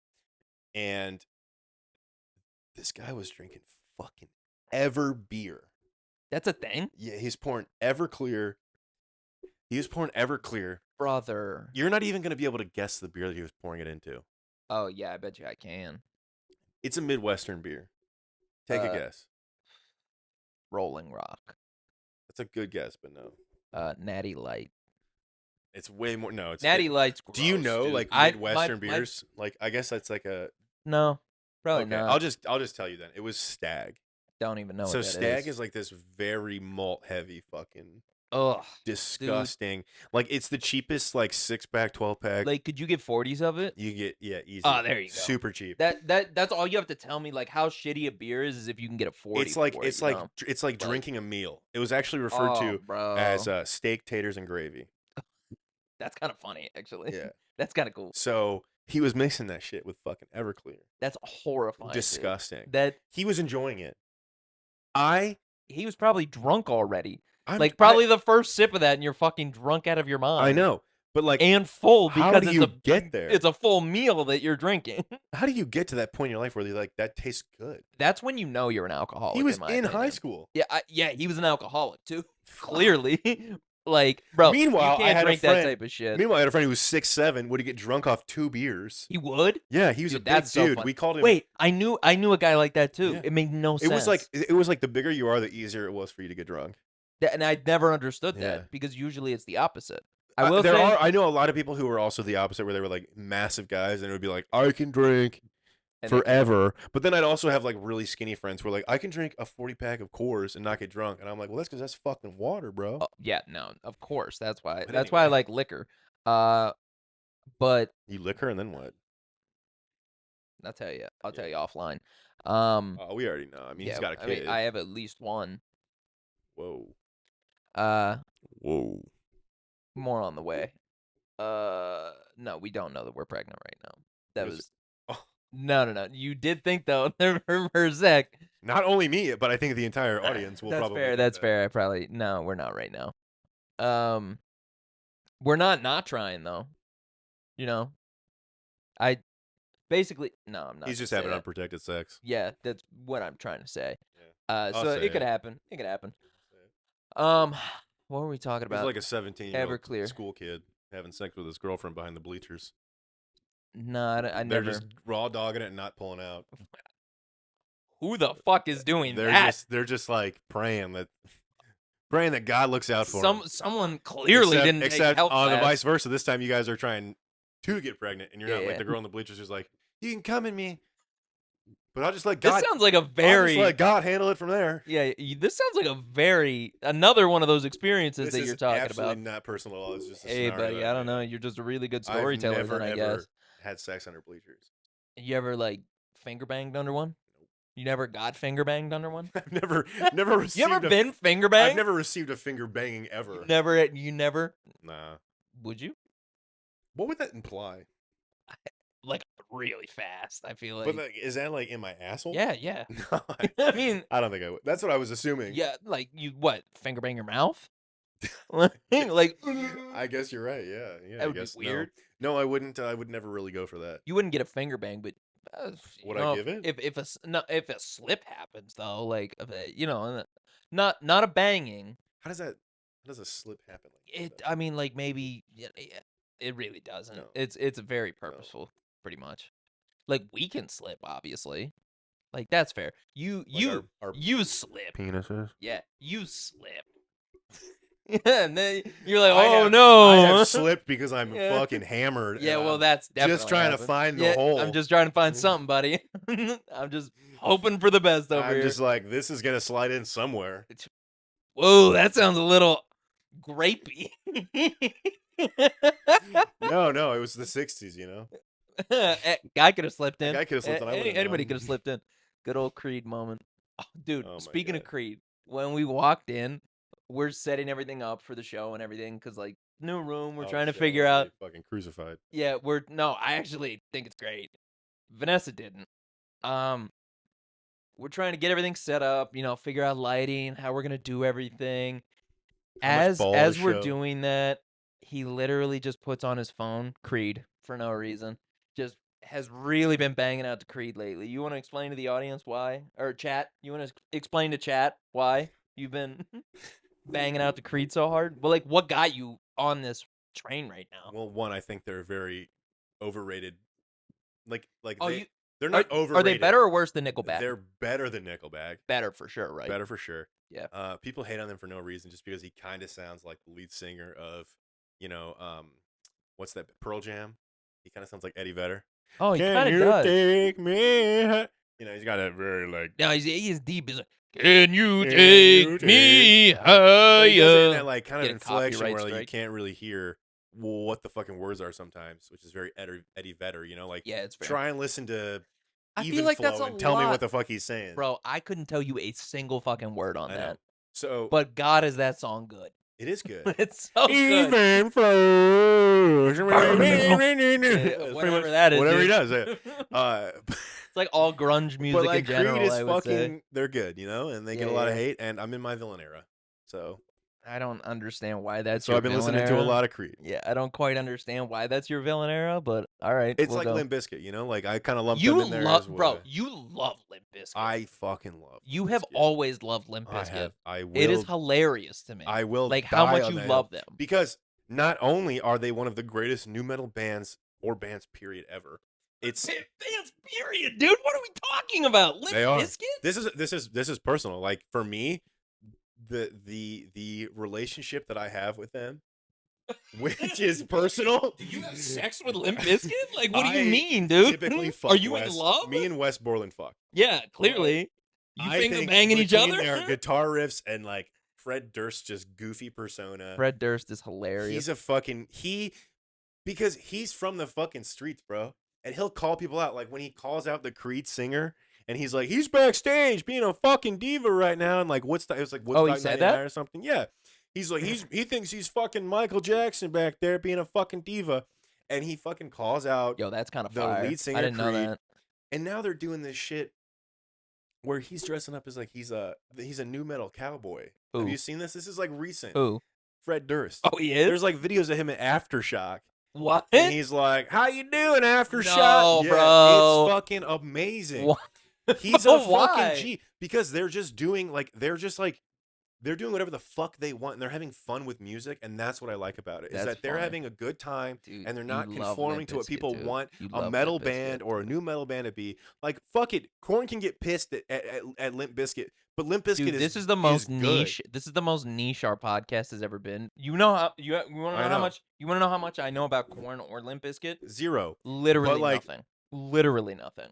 And this guy was drinking fucking Ever beer. That's a thing? Yeah. He's pouring Everclear. He was pouring Everclear. Brother. You're not even going to be able to guess the beer that he was pouring it into. Oh, yeah, I bet you I can. It's a Midwestern beer. Take a guess. Rolling Rock. That's a good guess, but no. Natty Light. It's way more. No, it's Natty Light's gross. Do you know, dude. like, Midwestern beers? Like, I guess that's like a... No, probably not. I'll just tell you then. It was Stag. Don't even know what that is. So Stag is like this very malt-heavy fucking... Ugh, disgusting. Dude. Like it's the cheapest like 6-pack, 12-pack. Like could you get 40s of it? You get easy. Oh, there you go. Super cheap. That's all you have to tell me. Like how shitty a beer is if you can get a 40. It's like drinking a meal. It was actually referred to as steak, taters, and gravy. That's kind of funny, actually. Yeah, that's kind of cool. So he was mixing that shit with fucking Everclear. That's horrifying. Disgusting. Dude. That he was enjoying it. He was probably drunk already. Probably the first sip of that, and you're fucking drunk out of your mind. I know, but like, and full because how do you get there? It's a full meal that you're drinking. How do you get to that point in your life where you're like, that tastes good? That's when you know you're an alcoholic. He was in high school. Yeah, he was an alcoholic too. Clearly, like, bro. Meanwhile, you can't drink that type of shit. Meanwhile, I had a friend who was 6'7". Would he get drunk off 2 beers? He would. Yeah, he was a big dude. We called him. Wait, I knew a guy like that too. Yeah. It made no sense. It was like the bigger you are, the easier it was for you to get drunk. And I never understood that because usually it's the opposite. I know a lot of people who were also the opposite, where they were like massive guys, and it would be like, I can drink forever. But then I'd also have like really skinny friends who were like, I can drink a 40-pack of Coors and not get drunk, and I'm like, well, that's because that's fucking water, bro. Yeah, no, of course, that's why. That's why I like liquor. But you liquor and then what? I'll tell you offline. We already know. I mean, he's got a kid. I mean, I have at least one. Whoa. Whoa. More on the way. No, we don't know that we're pregnant right now. That was No. You did think though for a sec. Not only me, but I think the entire audience will probably. That's fair. No, we're not right now. We're not trying though. You know. I'm not. He's just having unprotected sex. Yeah, that's what I'm trying to say. Yeah. So it could happen. It could happen. What were we talking about? He's like a 17-year-old school kid having sex with his girlfriend behind the bleachers. No, I never. They're just raw dogging it and not pulling out. Who the fuck is doing that? They're just like praying that God looks out for them. Someone clearly didn't take health on the class. vice versa. This time you guys are trying to get pregnant, and you're not like the girl in the bleachers who's like, you can come in me. But I'll just let God. This sounds like I'll just let God handle it from there. Yeah, this sounds like another one of those experiences that you're talking about. Absolutely not personal at all. It's just a hey, buddy, I don't know. You're just a really good storyteller. I've I never guess. Had sex under bleachers. You ever like finger banged under one? You never got finger banged under one? I've never received. You ever been finger banged? I've never received a finger banging ever. You never. Nah. Would you? What would that imply? Like really fast, I feel like. But like, is that like in my asshole? Yeah. No, I mean, I don't think I would. That's what I was assuming. Yeah, like you finger bang your mouth? Like I guess you're right. Yeah. That would be weird. No, I wouldn't. I would never really go for that. You wouldn't get a finger bang, but would I give it? If a slip happens though, like not a banging. How does a slip happen? I mean, like maybe it really doesn't. No. It's very purposeful, pretty much. Like we can slip, obviously. Like that's fair. You slip. Penises. Yeah, you slip. Yeah, and then you're like, I no. have slipped because I'm fucking hammered. Yeah, well, I'm that's definitely just trying happened. to find Yeah, the hole. I'm just trying to find something, buddy. I'm just hoping for the best over I'm here. just like, this is gonna slide in somewhere. Whoa, that sounds a little grapey. No, it was the '60s, you know. Guy could have slipped in. Guy could have slipped in. I would've Anybody known. could have slipped in. Good old Creed moment. Oh, dude, Oh my speaking God. of Creed, when we walked in, we're setting everything up for the show and everything because, like, new room, we're trying to Shit, figure I out. get fucking crucified. Yeah, no, I actually think it's great. Vanessa didn't. Um, we're trying to get everything set up, figure out lighting, how we're gonna do everything. How much ball to As we're show. doing that, he literally just puts on his phone Creed for no reason. Just has really been banging out to Creed lately. You want to explain to the audience why? Or chat? You want to explain to chat why you've been banging out to Creed so hard? Well, like, what got you on this train right now? Well, one, I think they're very overrated. Like Oh, they're not overrated. Are they better or worse than Nickelback? They're better than Nickelback. Better for sure, right? Better for sure. Yeah. People hate on them for no reason, just because he kind of sounds like the lead singer of, what's that, Pearl Jam? He kind of sounds like Eddie Vedder. Oh, he kind of does. Take me? He's got a very like. No, he's deep. He's like, can you take me higher? He does it in that like kind of Get a inflection where like, you strike. can't really hear what the fucking words are sometimes, which is very Eddie Vedder. Like, yeah, it's fair. try and listen to. I even feel like flow that's a and tell lot. me what the fuck he's saying, bro. I couldn't tell you a single fucking word on that. So, but God, is that song good? It is good. It's so good. Even flows. Whatever that is. Whatever dude. he does. It's like all grunge music but like in general. Creed is I would say. they're good, and they get a lot of hate, and I'm in my villain era, so. I don't understand why that's so your I've been villain listening era. to a lot of Creed. Yeah, I don't quite understand why that's your villain era, but all right. It's like Limp Bizkit, like I kind of lump them in there as well. Bro, you love Limp Bizkit. I fucking love You have always loved Limp Bizkit. I will. It is hilarious to me. I will like how much you love them. Because not only are they one of the greatest nu metal bands or bands period ever. It's bands period, dude. What are we talking about? Limp Bizkit? This is personal. Like for me, the relationship that I have with them, which is personal. Do you have sex with Limp Bizkit? Like, what do you mean, dude? Typically, fuck are you Wes. in love? Me and Wes Borland fuck. Yeah, clearly. You think they're banging each other? Their guitar riffs and like Fred Durst's just goofy persona. Fred Durst is hilarious. He's a fucking because he's from the fucking streets, bro. And he'll call people out, like when he calls out the Creed singer. And he's like, he's backstage being a fucking diva right now. And like, it was like, he said that or something. Yeah. He's like, he thinks he's fucking Michael Jackson back there being a fucking diva. And he fucking calls out. Yo, that's kind of the fire. lead singer. I didn't know Creed. that. And now they're doing this shit where he's dressing up as like, he's a nu metal cowboy. Ooh. Have you seen this? This is like recent. Who? Fred Durst. Oh, he is? There's like videos of him at Aftershock. What? And he's like, how you doing, Aftershock? No, yeah, bro. it's fucking amazing. What? He's a fucking G because they're doing whatever the fuck they want and they're having fun with music, and that's what I like about it. Is that they're having a good time, dude, and they're not conforming to what people want a metal band or a new metal band to be. Like, fuck it. Korn can get pissed at Limp Bizkit, but Limp Bizkit this is the most niche. This is the most niche our podcast has ever been. You know how you want to know how much you want to know how much I know about Korn or Limp Bizkit? Zero. Literally nothing. Literally nothing.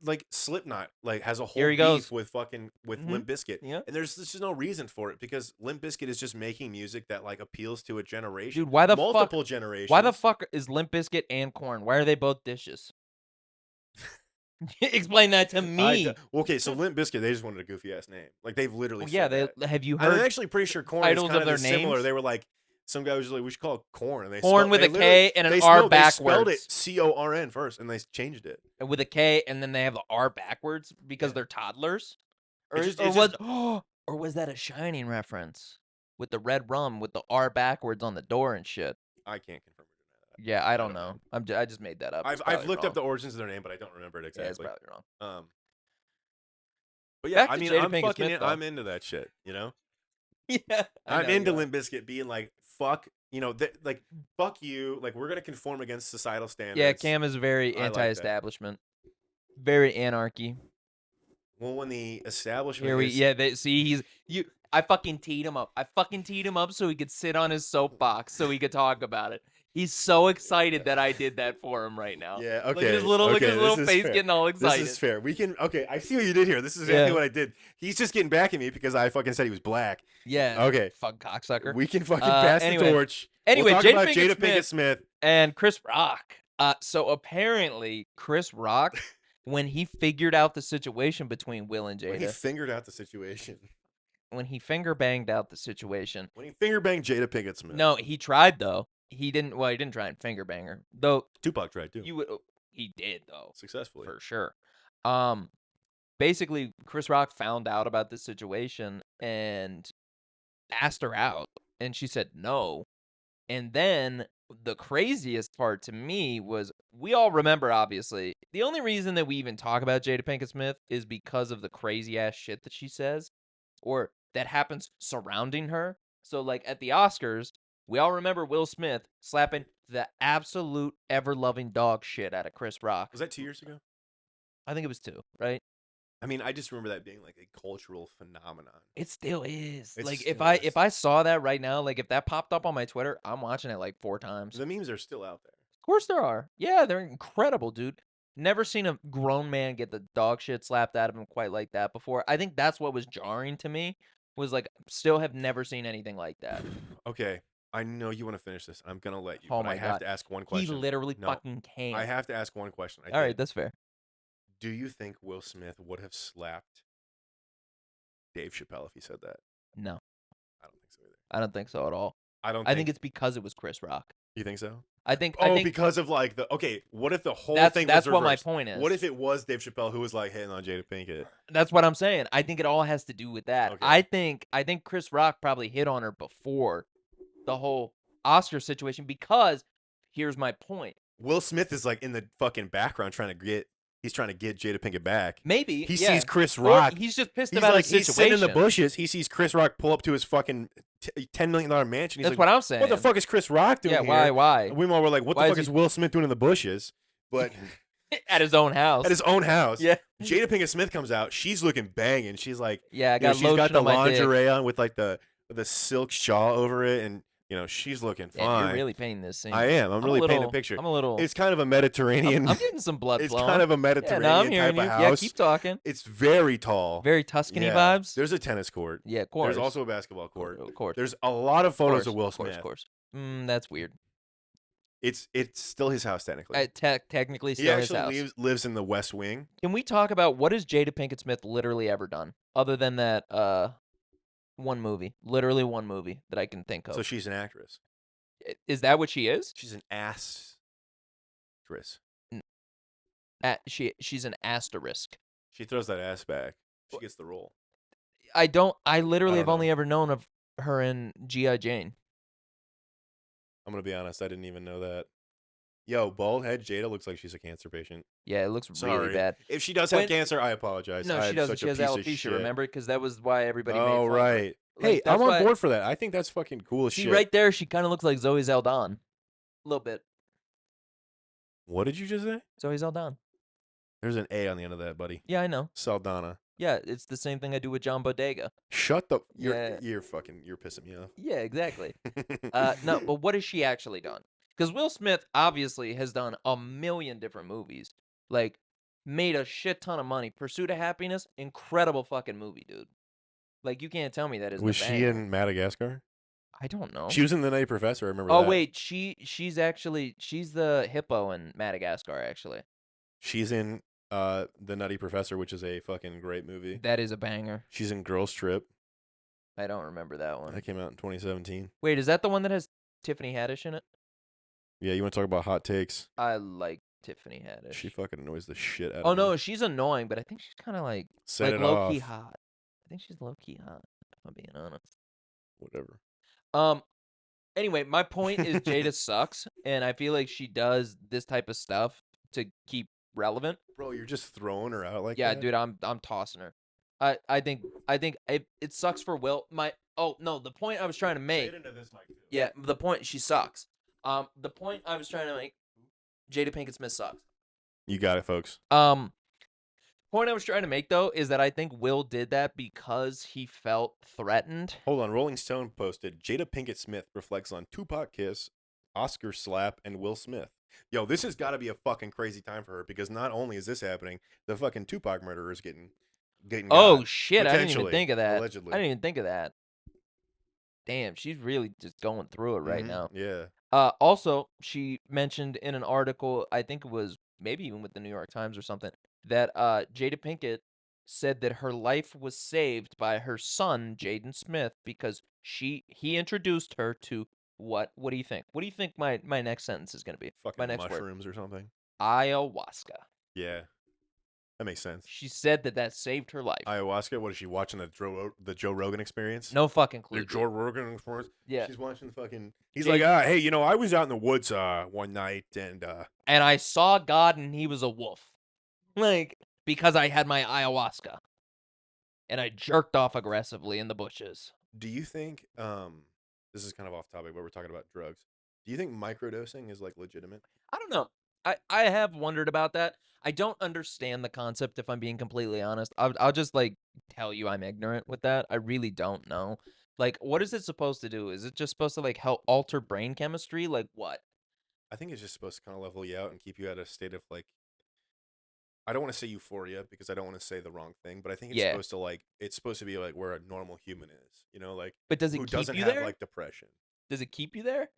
Like Slipknot has a whole beef with Limp Bizkit. Yeah. And there's just no reason for it because Limp Bizkit is just making music that like appeals to a generation. Dude, why the multiple generations. Why the fuck is Limp Bizkit and Korn? Why are they both dishes? Explain that to me. Okay, so Limp Bizkit, they just wanted a goofy ass name. Like they've literally said that. Have you heard? I'm actually pretty sure Korn titles is kind of their similar. names? They were like, some guy was like, we should call it Korn. And they Korn with a K and an R backwards. They spelled it C-O-R-N first, and they changed it. With a K, and then they have the R backwards because they're toddlers? Or was that a Shining reference? With the red rum, with the R backwards on the door and shit. I can't confirm or deny that. Yeah, I don't know. I just made that up. I've looked up the origins of their name, but I don't remember it exactly. Yeah, it's probably wrong. But yeah, I mean, I'm into that shit, Yeah, I'm into Limp Bizkit being like, fuck, fuck you, like we're gonna conform against societal standards. Yeah, Cam is very anti-establishment, very anarchy. Well, when the establishment, I fucking teed him up. I fucking teed him up so he could sit on his soapbox so he could talk about it. He's so excited that I did that for him right now. Yeah, Look at his little face fair. getting all excited. This is fair. We can I see what you did here. This is exactly what I did. He's just getting back at me because I fucking said he was black. Yeah. Okay. Fuck cocksucker. We can fucking pass the torch. Anyway, we'll talk about Jada Pinkett Smith and Chris Rock. So apparently Chris Rock, when he figured out the situation between Will and Jada. When he fingered out the situation. When he finger banged out the situation. When he finger banged Jada Pinkett Smith. No, he tried though. He didn't try and finger bang her. Though Tupac tried too. He did though. Successfully. For sure. Basically Chris Rock found out about this situation and asked her out and she said no. And then the craziest part to me was we all remember, obviously, the only reason that we even talk about Jada Pinkett Smith is because of the crazy ass shit that she says or that happens surrounding her. So like at the Oscars, we all remember Will Smith slapping the absolute ever-loving dog shit out of Chris Rock. Was that 2 years ago? I think it was 2, right? I mean, I just remember that being like a cultural phenomenon. It still is. If I saw that right now, like if that popped up on my Twitter, I'm watching it like 4 times. The memes are still out there. Of course there are. Yeah, they're incredible, dude. Never seen a grown man get the dog shit slapped out of him quite like that before. I think that's what was jarring to me. Was like, still have never seen anything like that. Okay. I know you want to finish this. I'm going to let you. Oh but my I have God. to ask one question. He literally fucking came. I have to ask one question. All right, that's fair. Do you think Will Smith would have slapped Dave Chappelle if he said that? No. I don't think so either. I don't think so at all. I think it's because it was Chris Rock. You think so? I think because of like what if the whole thing was That's what my reversed? point is. What if it was Dave Chappelle who was like hitting on Jada Pinkett? That's what I'm saying. I think it all has to do with that. Okay. I think Chris Rock probably hit on her before the whole Oscar situation because here's my point. Will Smith is like in the fucking background trying to get Jada Pinkett back. Maybe he sees Chris Rock. Or he's just pissed about his situation. He's sitting in the bushes. He sees Chris Rock pull up to his fucking $10 million mansion. That's what I'm saying. What the fuck is Chris Rock doing? Yeah, why? We all were like, what the fuck is Will Smith doing in the bushes? But at his own house. At his own house. Yeah. Jada Pinkett Smith comes out. She's looking banging. She's like, yeah, I got she's got the lingerie dick. on with like the silk shawl over it, and she's looking fine. You're really painting this scene. I am. I'm really painting a picture. I'm a little. It's kind of a Mediterranean. I'm getting some blood flowing. It's kind of a Mediterranean type of house. Yeah, keep talking. It's very tall. Very Tuscany vibes. There's a tennis court. Yeah, of course. There's also a basketball court. Of course. There's a lot of photos of Will Smith. Of course. That's weird. It's still his house technically. Technically still his house. He actually lives in the West Wing. Can we talk about what has Jada Pinkett Smith literally ever done other than that one movie? Literally one movie that I can think of. So she's an actress. Is that what she is? She's an actress. She's an asterisk. She throws that ass back. She gets the role. I literally have only ever known of her in G.I. Jane. I'm going to be honest. I didn't even know that. Yo, bald head Jada looks like she's a cancer patient. Yeah, it looks really bad. If she does have cancer, I apologize. No, she doesn't. She has alopecia, remember? Because that was why everybody made fun of her. Right. Hey, I'm on board for that. I think that's fucking cool as shit. See, right there, she kind of looks like Zoe Saldana. A little bit. What did you just say? Zoe Saldana. There's an A on the end of that, buddy. Yeah, I know. Saldana. Yeah, it's the same thing I do with John Bodega. Shut the... You're pissing me off. Yeah, exactly. No, but what has she actually done? Because Will Smith obviously has done a million different movies. Like, made a shit ton of money. Pursuit of Happiness, incredible fucking movie, dude. Like, you can't tell me that isn't Was she in Madagascar? I don't know. She was in The Nutty Professor, I remember that. Oh, wait, she's the hippo in Madagascar, actually. She's in The Nutty Professor, which is a fucking great movie. That is a banger. She's in Girls Trip. I don't remember that one. That came out in 2017. Wait, is that the one that has Tiffany Haddish in it? Yeah, you want to talk about hot takes? I like Tiffany Haddish. She fucking annoys the shit out of me. Oh, no, she's annoying, but I think she's kind of like low-key hot. I think she's low-key hot, if I'm being honest. Whatever. Anyway, my point is Jada sucks, and I feel like she does this type of stuff to keep relevant. Bro, you're just throwing her out like that? Yeah, dude, I'm tossing her. I think it sucks for Will. The point I was trying to make. Yeah, the point, she sucks. The point I was trying to make, Jada Pinkett Smith sucks. You got it, folks. Point I was trying to make though is that I think Will did that because he felt threatened. Hold on, Rolling Stone posted Jada Pinkett Smith reflects on Tupac kiss, Oscar slap, and Will Smith. Yo, this has got to be a fucking crazy time for her because not only is this happening, the fucking Tupac murderer is getting got Oh shit, I didn't even potentially, think of that. I allegedly. didn't even think of that. Damn, she's really just going through it right now. Yeah. Also, she mentioned in an article, I think it was maybe even with the New York Times or something, that Jada Pinkett said that her life was saved by her son, Jaden Smith, because he introduced her to what? What do you think? What do you think my next sentence is gonna be? My Fucking next word. mushrooms or something. Ayahuasca. Yeah. That makes sense. She said that saved her life. Ayahuasca? What is she watching the Joe Rogan experience? No fucking clue. The Joe Rogan experience? Yeah. She's watching the fucking. He's like, hey, I was out in the woods one night and I saw God and he was a wolf. Like, because I had my ayahuasca. And I jerked off aggressively in the bushes. Do you think this is kind of off topic, but we're talking about drugs. Do you think microdosing is like legitimate? I don't know. I have wondered about that. I don't understand the concept if I'm being completely honest. I'll just like tell you I'm ignorant with that. I really don't know. Like, what is it supposed to do? Is it just supposed to like help alter brain chemistry? Like what? I think it's just supposed to kind of level you out and keep you at a state of like I don't want to say euphoria because I don't want to say the wrong thing, but I think Yeah. it's supposed to be like where a normal human is, like But does it who keep doesn't you have there? like depression. Does it keep you there?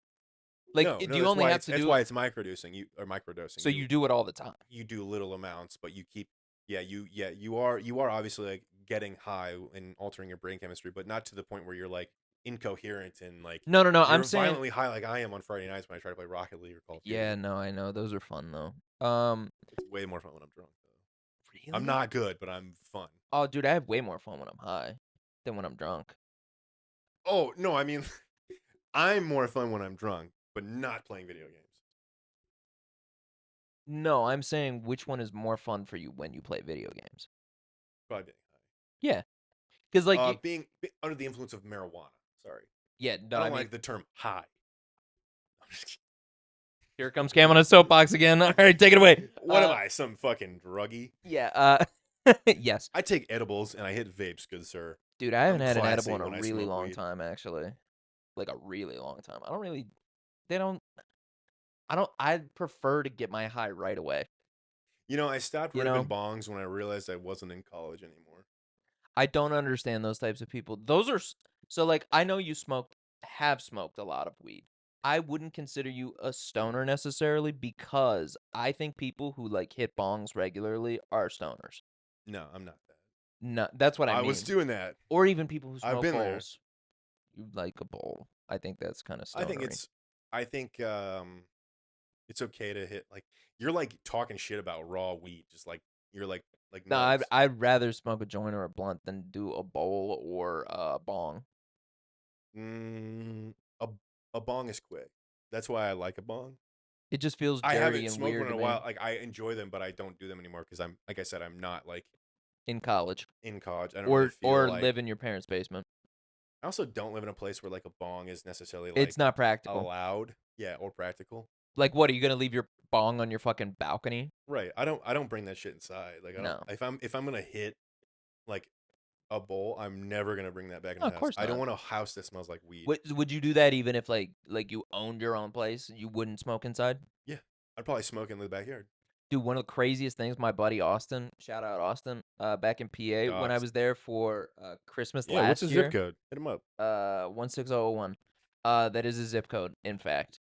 Like, No, do you only have to that's do why it? it's microdosing or microdosing. So you do it all the time. You do little amounts, but you keep you are obviously like getting high and altering your brain chemistry, but not to the point where you're like incoherent and like No. you're I'm saying violently high like I am on Friday nights when I try to play Rocket League or Call of Duty. yeah, no, I know. Those are fun though. It's way more fun when I'm drunk though. Really? I'm not good, but I'm fun. Oh, dude, I have way more fun when I'm high than when I'm drunk. Oh, no, I mean I'm more fun when I'm drunk, but not playing video games. No, I'm saying which one is more fun for you when you play video games? Probably being high. Yeah, because like being under the influence of marijuana. Sorry. yeah, no, I don't I mean, like the term high. here comes Cam on a soapbox again. All right, take it away. What am I, some fucking druggy? Yeah. Yes. I take edibles and I hit vapes, good sir. Dude, I haven't had an classy edible in when I a really smoke long weed. time, actually. Like a really long time. They don't. I'd prefer to get my high right away. I stopped ripping bongs when I realized I wasn't in college anymore. I don't understand those types of people. Those are so like I know you have smoked a lot of weed. I wouldn't consider you a stoner necessarily because I think people who like hit bongs regularly are stoners. No, I'm not that. No, that's what I mean. I was doing that. Or even people who smoke I've been bowls. You like a bowl. I think that's kind of stonery. I think it's okay to hit like you're like talking shit about raw weed, just like you're like No, nuts. I'd rather smoke a joint or a blunt than do a bowl or a bong. A a bong is quick. That's why I like a bong. It just feels I dirty haven't and smoked weird one in to a me. while. Like I enjoy them, but I don't do them anymore because I'm like I said, I'm not like In college. in college. I don't really feel Or like live in your parents' basement. I also don't live in a place where like a bong is necessarily like It's not practical. allowed. Yeah, or practical. Like, what are you gonna leave your bong on your fucking balcony? Right. I don't bring that shit inside. Like I don't. No. If I'm gonna hit like a bowl, I'm never gonna bring that back in No, the of house. course I don't not. want a house that smells like weed. Would you do that even if like you owned your own place? You wouldn't smoke inside? Yeah, I'd probably smoke in the backyard. Dude, one of the craziest things, my buddy Austin, shout out Austin, back in PA when I Doxed. was there for Christmas Yeah, what's last his year. zip code? Hit him up. 16001. That is a zip code, in fact.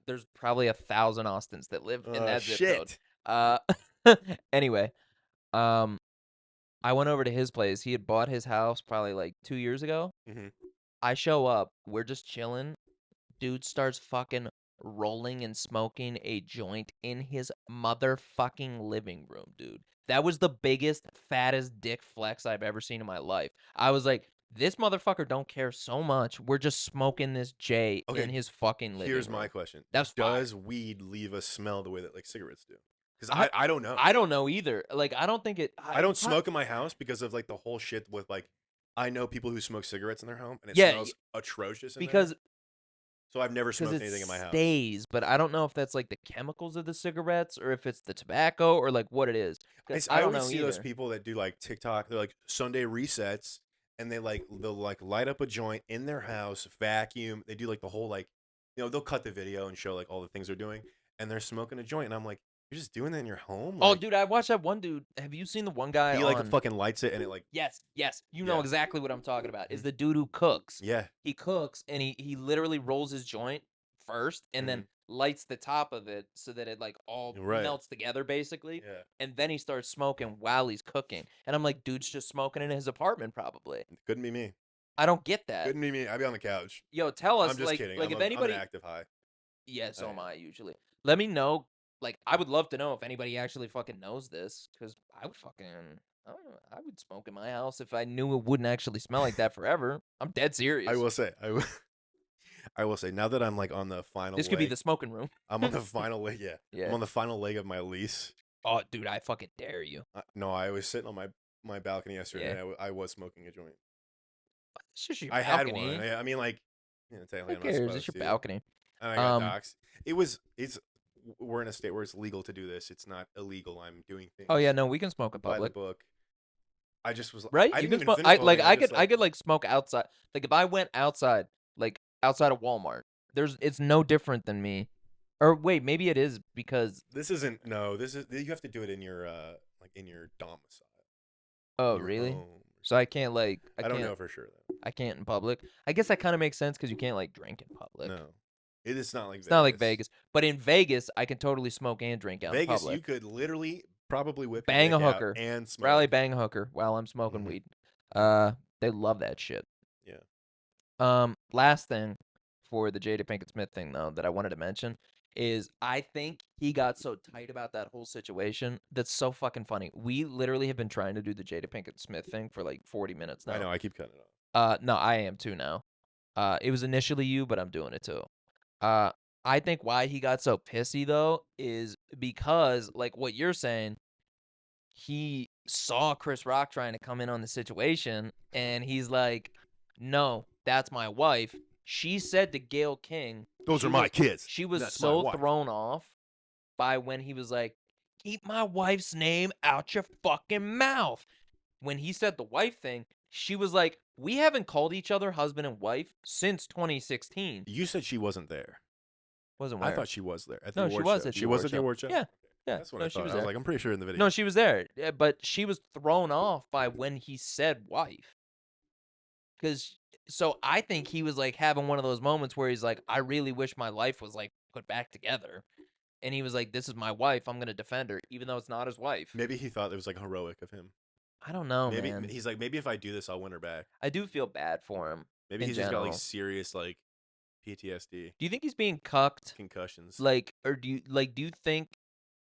There's probably 1,000 Austins that live in that zip code. Anyway, I went over to his place. He had bought his house probably like 2 years ago. Mm-hmm. I show up. We're just chilling. Dude starts fucking rolling and smoking a joint in his motherfucking living room, dude. That was the biggest, fattest dick flex I've ever seen in my life. I was like, this motherfucker don't care so much. We're just smoking this J in his fucking living room. Here's my question. That's Does fire. weed leave a smell the way that like cigarettes do? Because I don't know. I don't know either. Like, I don't think it. I don't smoke in my house because of like the whole shit with like I know people who smoke cigarettes in their home and it Yeah, smells atrocious in because there. So I've never because smoked it anything in my house. stays. But I don't know if that's like the chemicals of the cigarettes or if it's the tobacco or like what it is. 'Cause I I don't always know see those either. people that do like TikTok. They're like Sunday resets, and they'll like light up a joint in their house, vacuum. They do like the whole like, they'll cut the video and show like all the things they're doing, and they're smoking a joint. And I'm like, you're just doing that in your home, Oh, like dude, I watched that one dude. Have you seen the one guy he like on? fucking lights it, and it like Yes, yes. You know yeah, exactly what I'm talking about. Is mhm. the dude who cooks. Yeah, He cooks and he literally rolls his joint first and then mhm. lights the top of it so that it like all Right, melts together basically. yeah. And then he starts smoking while he's cooking. And I'm like, dude's just smoking in his apartment probably. Couldn't be me. I don't get that. Couldn't be me. I'd be on the couch. Yo, tell I'm us just kidding. like if I'm an anybody. active high. Yeah, I so am am. I usually. Let me know. Like, I would love to know if anybody actually fucking knows this, because I would fucking, I don't know, I would smoke in my house if I knew it wouldn't actually smell like that forever. I'm dead I serious. will say, I will say, now that I'm like on the final This could be leg, the smoking room. I'm on the final leg. Yeah, I'm Yeah. on the final leg of my lease. Oh, dude, I fucking dare you. No, I was sitting on my balcony yesterday. Yeah. And I was smoking a joint. It's just your I had one. balcony. I mean, like, technically, Who I'm not cares? It's supposed your to. balcony. And I got doxxed. It's. We're in a state where it's legal to do this. It's not illegal. I'm doing things Oh yeah, no, we can smoke in by the public. book. I just was. Right? I You didn't can even smoke. finish the whole thing. I'm just I like, could like smoke outside. Like if I went outside, like outside of Walmart, it's no different than me. Or wait, maybe it is because. this isn't. No, this is. You have to do it in your like in your domicile, Oh in your really? home. So I can't like I don't know for sure though. I can't in public. I guess that kind of makes sense because you can't like drink in public. No, it is not like It's not like Vegas. Vegas, but in Vegas I can totally smoke and drink out in Vegas, you public. could literally probably whip your Bang a dick out hooker, and smoke. probably bang a hooker while I'm smoking Mhm. weed. They love that shit. Yeah. Last thing for the Jada Pinkett Smith thing though that I wanted to mention is I think he got so tight about that whole situation. That's so fucking funny. We literally have been trying to do the Jada Pinkett Smith thing for like 40 minutes now. I know. I keep cutting it off. No, I am too now. It was initially you, but I'm doing it too. I think why he got so pissy though is because like what you're saying, he saw Chris Rock trying to come in on the situation and he's like, "No, that's my wife." She said to Gayle King, Those are my kids. she was That's my so wife. thrown off by when he was like, "Keep my wife's name out your fucking mouth." When he said the wife thing, she was like, "We haven't called each other husband and wife since 2016." You said she wasn't there. Wasn't I where? thought she was there at the No, award she was show. at the She award was at the show. award show. Yeah, yeah. That's what No, I she thought. was I was there. like, I'm pretty sure in the video. No, she was there, but she was thrown off by when he said wife. Because so I think he was like having one of those moments where he's like, I really wish my life was like put back together. And he was like, this is my wife. I'm going to defend her, even though it's not his wife. Maybe he thought it was like heroic of him. I don't know, Maybe man. he's like, maybe if I do this, I'll win her back. I do feel bad for him. Maybe he's just got like serious like PTSD, Do you think he's being cucked? concussions. Like, or do you think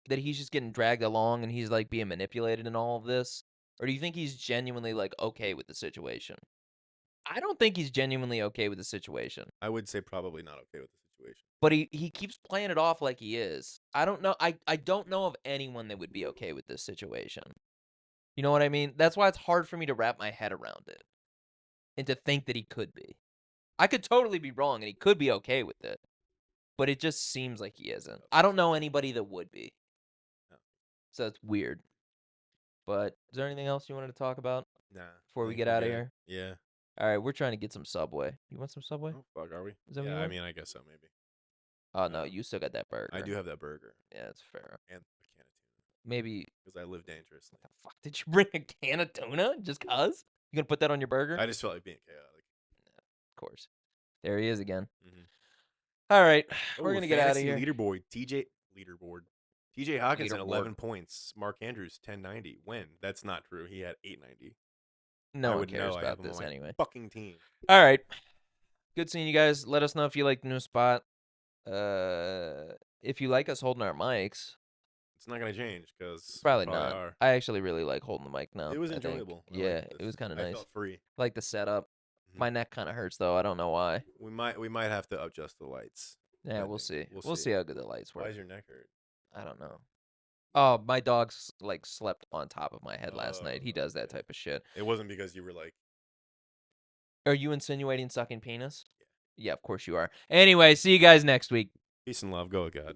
that he's just getting dragged along and he's like being manipulated in all of this? Or do you think he's genuinely like okay with the situation? I don't think he's genuinely okay with the situation. I would say probably not okay with the situation. But he keeps playing it off like he is. I don't know. I don't know of anyone that would be okay with this situation. You know what I mean? That's why it's hard for me to wrap my head around it and to think that he could be. I could totally be wrong and he could be okay with it. But it just seems like he isn't. I don't know anybody that would be. No. So it's weird. But is there anything else you wanted to talk about Nah. before we get out of here? Yeah. All right, we're trying to get some Subway. You want some Subway? Oh fuck, are we? Is that what you Yeah, I want? mean, I guess so, maybe. Oh no, you still got that burger. I do have that burger Yeah, that's fair. and a can of tuna Maybe. because I live dangerously. The fuck did you bring a can of tuna just cause? You gonna put that on your burger? I just felt like being chaotic. Of course. There he is again. Mhm. All right, we're Ooh, gonna get out of fantasy here. Leaderboard. TJ Hawkinson Leaderboard. 11 points. Mark Andrews 1090. When? That's not true. He had 890. No I one would cares know. I have about him this on my anyway. fucking team. All right. Good seeing you guys. Let us know if you like the new spot. If you like us holding our mics, It's not gonna change because probably not. I actually really like holding the mic now. It was I think. enjoyable. I Yeah, liked it this. was kind of I nice. felt free. Like the setup. Mhm. My neck kind of hurts though. I don't know why. We might have to adjust the lights. Yeah, I we'll think. see. We'll see how good the lights Why work. is your neck hurt? I don't know. Oh, my dog's like slept on top of my head last night. He does that okay. type of shit. It wasn't because you were like. Are you insinuating sucking penis? Yeah, of course you are. Anyway, see you guys next week. Peace and love. Go with God.